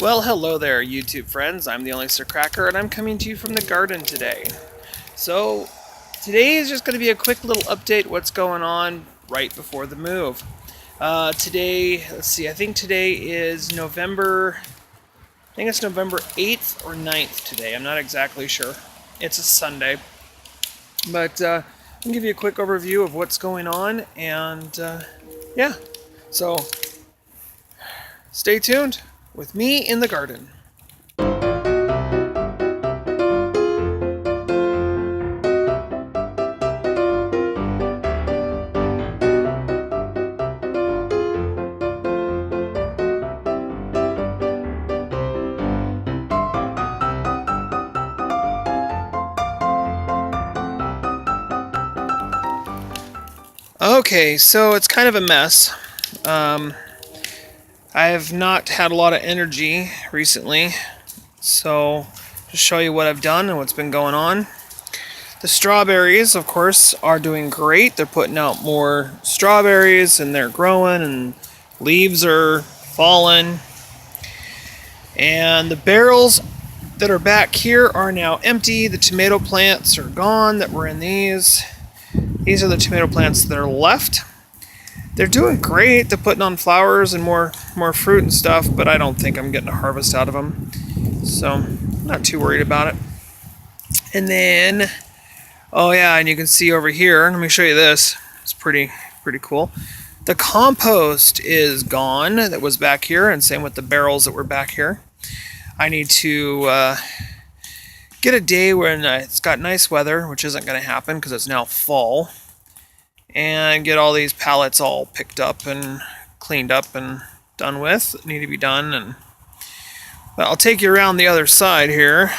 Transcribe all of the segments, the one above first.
Well, hello there, YouTube friends. I'm the Only Sir Cracker, and I'm coming to you from the garden today. So, today is just going to be a quick little update what's going on right before the move. Today, let's see, I think today is November 8th or 9th today. I'm not exactly sure. It's a Sunday. But I'll give you a quick overview of what's going on, and yeah. So, stay tuned with me in the garden. Okay, so it's kind of a mess. I have not had a lot of energy recently, so to show you what I've done and what's been going on. The strawberries, of course, are doing great. They're putting out more strawberries and they're growing and leaves are falling. And the barrels that are back here are now empty. The tomato plants are gone that were in these. These are the tomato plants that are left. They're doing great. They're putting on flowers and more fruit and stuff, but I don't think I'm getting a harvest out of them. So, I'm not too worried about it. And then, oh yeah, and you can see over here, let me show you this. It's pretty cool. The compost is gone that was back here, and same with the barrels that were back here. I need to get a day when it's got nice weather, which isn't going to happen because it's now fall, and get all these pallets all picked up and cleaned up and done with. Need to be done. But I'll take you around the other side here.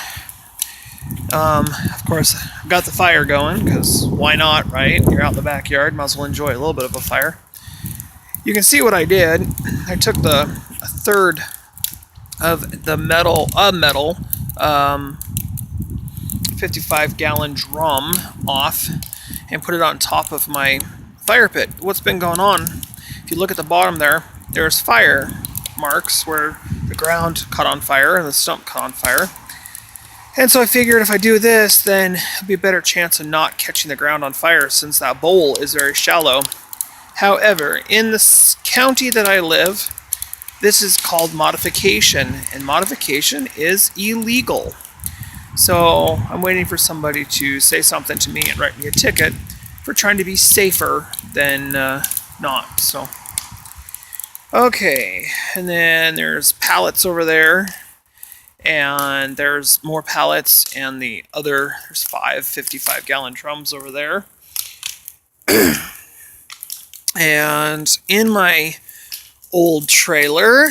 Of course, I've got the fire going because why not, right? You're out in the backyard, might as well enjoy a little bit of a fire. You can see what I did. I took a third of the metal 55-gallon drum off and put it on top of my fire pit. What's been going on, if you look at the bottom there's fire marks where the ground caught on fire and the stump caught on fire. And so I figured if I do this, then it'll be a better chance of not catching the ground on fire since that bowl is very shallow. However, in the county that I live, this is called modification, and modification is illegal. So I'm waiting for somebody to say something to me and write me a ticket for trying to be safer than not. So, okay, and then there's pallets over there, and there's more pallets, and there's 5 55-gallon drums over there. And in my old trailer,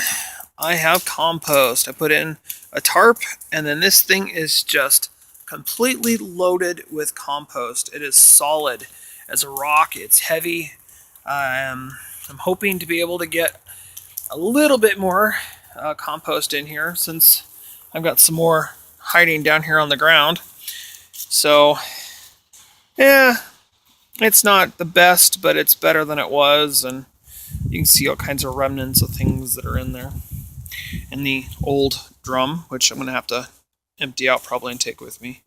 I have compost. I put in a tarp, and then this thing is just completely loaded with compost. It is solid as a rock. It's heavy. I'm hoping to be able to get a little bit more compost in here since I've got some more hiding down here on the ground. So, yeah, it's not the best, but it's better than it was, and you can see all kinds of remnants of things that are in there. In the old drum, which I'm going to have to empty out probably and take with me.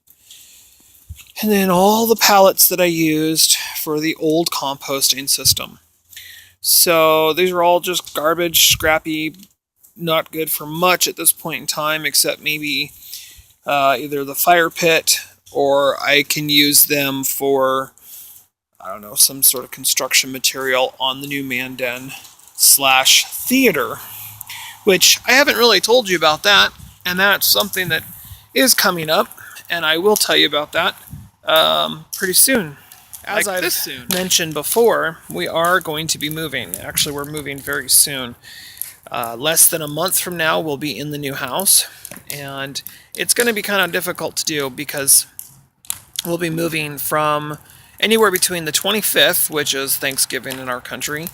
And then all the pallets that I used for the old composting system. So these are all just garbage, scrappy, not good for much at this point in time, except maybe either the fire pit, or I can use them for, I don't know, some sort of construction material on the new Mandan / theater, which I haven't really told you about that, and that's something that is coming up, and I will tell you about that pretty soon. As I've mentioned before, we are going to be moving. Actually, we're moving very soon. Less than a month from now, we'll be in the new house, and it's going to be kind of difficult to do because we'll be moving from anywhere between the 25th, which is Thanksgiving in our country,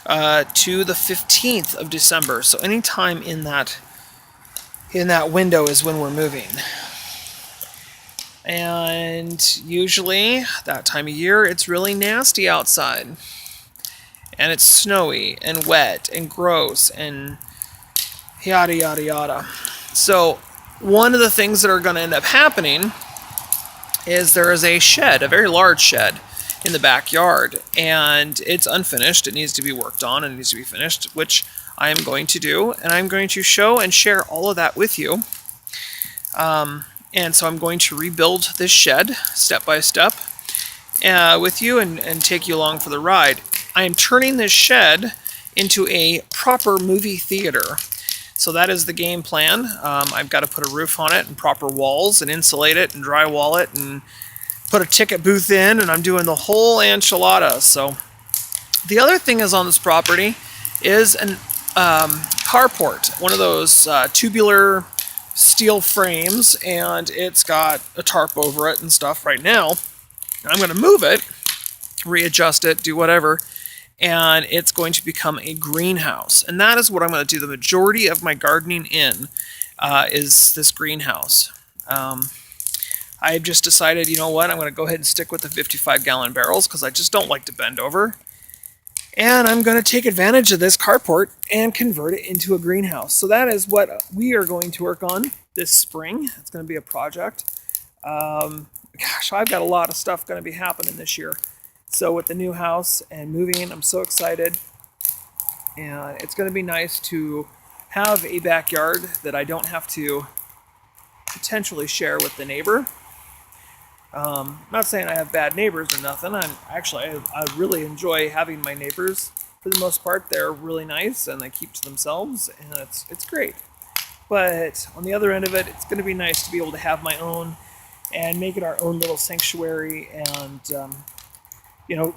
to the 15th of December. So any time in that window is when we're moving. And usually that time of year it's really nasty outside. And it's snowy and wet and gross, and yada, yada, yada. So one of the things that are going to end up happening is there is a shed, a very large shed in the backyard, and it's unfinished. It needs to be worked on and it needs to be finished, which I am going to do, and I'm going to show and share all of that with you. And so I'm going to rebuild this shed step by step with you and take you along for the ride. I am turning this shed into a proper movie theater. So that is the game plan. I've got to put a roof on it and proper walls and insulate it and drywall it and put a ticket booth in, and I'm doing the whole enchilada. So the other thing is on this property is an carport, one of those tubular steel frames, and it's got a tarp over it and stuff right now. I'm going to move it, readjust it, do whatever, and it's going to become a greenhouse. And that is what I'm going to do the majority of my gardening in, is this greenhouse. I've just decided, you know what, I'm going to go ahead and stick with the 55-gallon barrels because I just don't like to bend over. And I'm going to take advantage of this carport and convert it into a greenhouse. So that is what we are going to work on this spring. It's going to be a project. Gosh, I've got a lot of stuff going to be happening this year. So with the new house and moving, I'm so excited. And it's going to be nice to have a backyard that I don't have to potentially share with the neighbor. I'm not saying I have bad neighbors or nothing. I really enjoy having my neighbors. For the most part, they're really nice and they keep to themselves, and it's great. But on the other end of it, it's going to be nice to be able to have my own and make it our own little sanctuary. And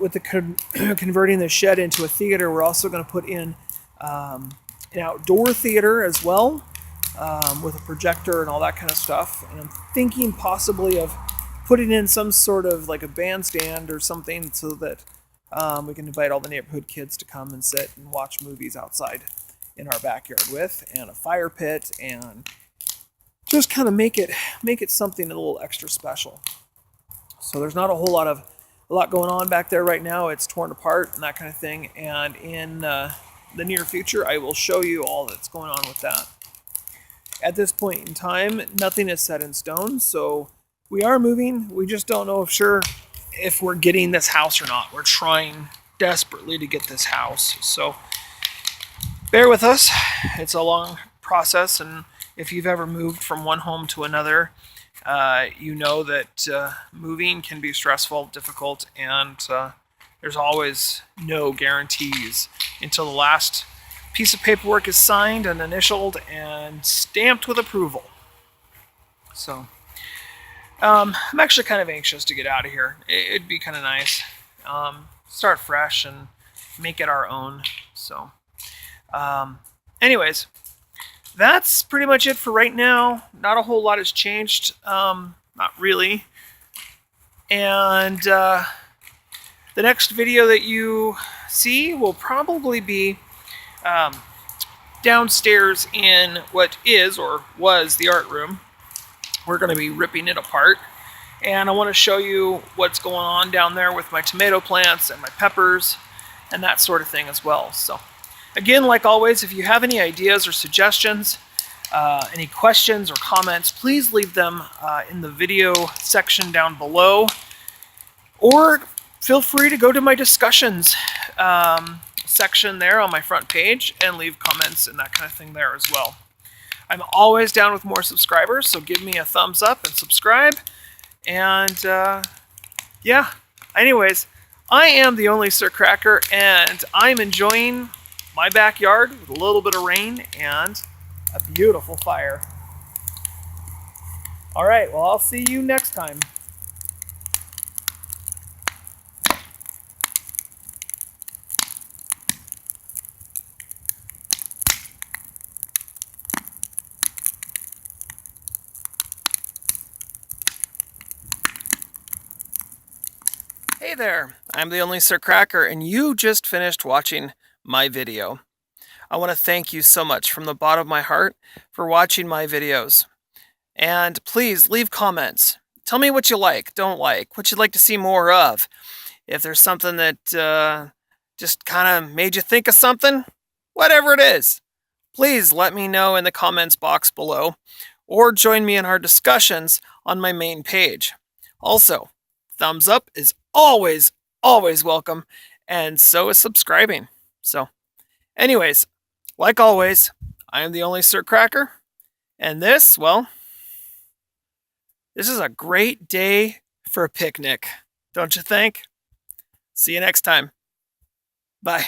with the converting the shed into a theater, we're also going to put in an outdoor theater as well, with a projector and all that kind of stuff. And I'm thinking possibly of putting in some sort of like a bandstand or something so that we can invite all the neighborhood kids to come and sit and watch movies outside in our backyard with, and a fire pit, and just kind of make it something a little extra special. So there's not a lot going on back there right now. It's torn apart and that kind of thing. And in the near future, I will show you all that's going on with that. At this point in time, nothing is set in stone, so we are moving. We just don't know if we're getting this house or not. We're trying desperately to get this house. So bear with us. It's a long process, and if you've ever moved from one home to another, you know that moving can be stressful, difficult, and there's always no guarantees until the last piece of paperwork is signed and initialed and stamped with approval. So I'm actually kind of anxious to get out of here. It'd be kind of nice. Start fresh and make it our own. So anyways, that's pretty much it for right now. Not a whole lot has changed. Not really. And the next video that you see will probably be downstairs in what is or was the art room. We're going to be ripping it apart, and I want to show you what's going on down there with my tomato plants and my peppers and that sort of thing as well. So again, like always, if you have any ideas or suggestions, any questions or comments, please leave them in the video section down below, or feel free to go to my discussions section there on my front page and leave comments and that kind of thing there as well. I'm always down with more subscribers, so give me a thumbs up and subscribe. And yeah, anyways, I am the only Sir Cracker, and I'm enjoying my backyard with a little bit of rain and a beautiful fire. All right, well, I'll see you next time. Hey there, I'm the only Sir Cracker, and you just finished watching my video. I want to thank you so much from the bottom of my heart for watching my videos. And please leave comments. Tell me what you like, don't like, what you'd like to see more of. If there's something that just kind of made you think of something, whatever it is, please let me know in the comments box below, or join me in our discussions on my main page. Also, thumbs up is always, always welcome, and so is subscribing. So, anyways, like always, I am the only Sir Cracker, and this, well, this is a great day for a picnic, don't you think? See you next time. Bye.